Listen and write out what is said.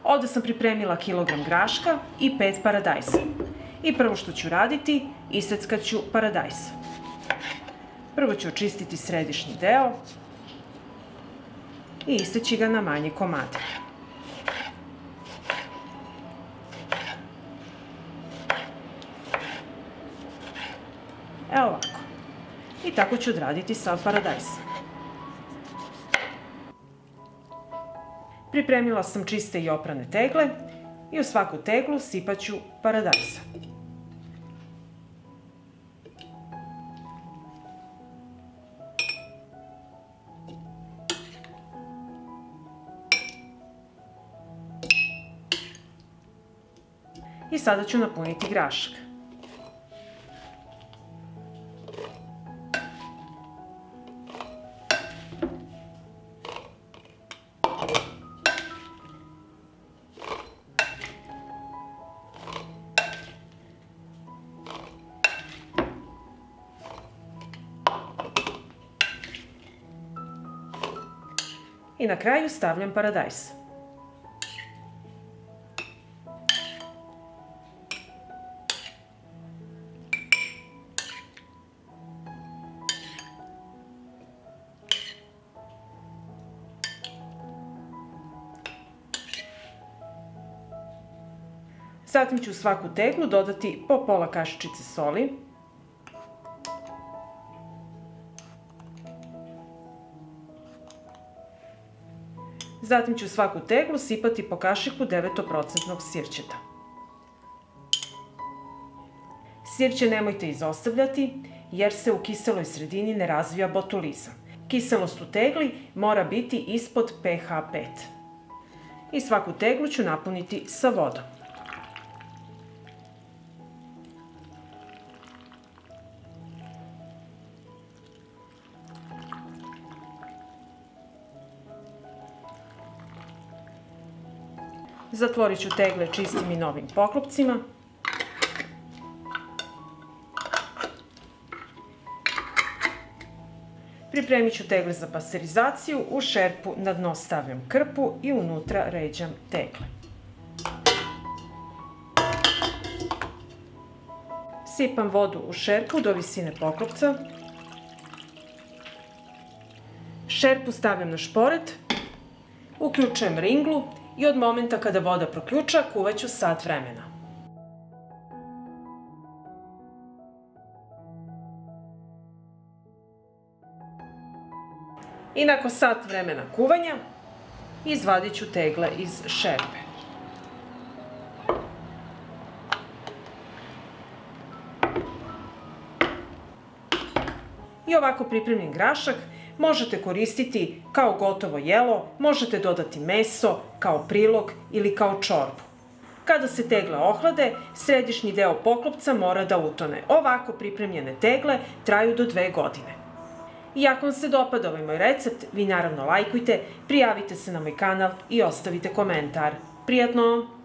Ovde sam pripremila kilogram graška i 5 paradajsa. I prvo što ću raditi, iseckat ću paradajs. Prvo ću očistiti središnji deo i iseći ga na manje komade. Evo ovako. I tako ću odraditi sav paradajs. Pripremila sam čiste i oprane tegle i u svaku teglu sipat ću paradajsa. I sada ću napuniti grašak. I na kraju stavljam paradajs. Zatim ću u svaku teglu dodati po pola kašičice soli. Zatim ću u svaku teglu sipati po kašiku 9% sirćeta. Sirće nemojte izostavljati jer se u kiseloj sredini ne razvija botulizam. Kiselost u tegli mora biti ispod pH 5. I svaku teglu ću napuniti sa vodom. Zatvorit ću tegle čistim i novim poklopcima. Pripremit ću tegle za pasterizaciju, u šerpu na dno stavljam krpu i unutra ređam tegle. Sipam vodu u šerpu do visine poklopca. Šerpu stavljam na šporet, uključujem ringlu i od momenta kada voda proključa kuvaću sat vremena. I nakon sat vremena kuvanja izvadit ću tegle iz šerpe. I ovako pripremljen grašak možete koristiti kao gotovo jelo, možete dodati meso, kao prilog ili kao čorbu. Kada se tegle ohlade, središnji deo poklopca mora da utone. Ovako pripremljene tegle traju do 2 godine. I ako vam se dopada ovaj moj recept, vi naravno lajkujte, prijavite se na moj kanal i ostavite komentar. Prijatno!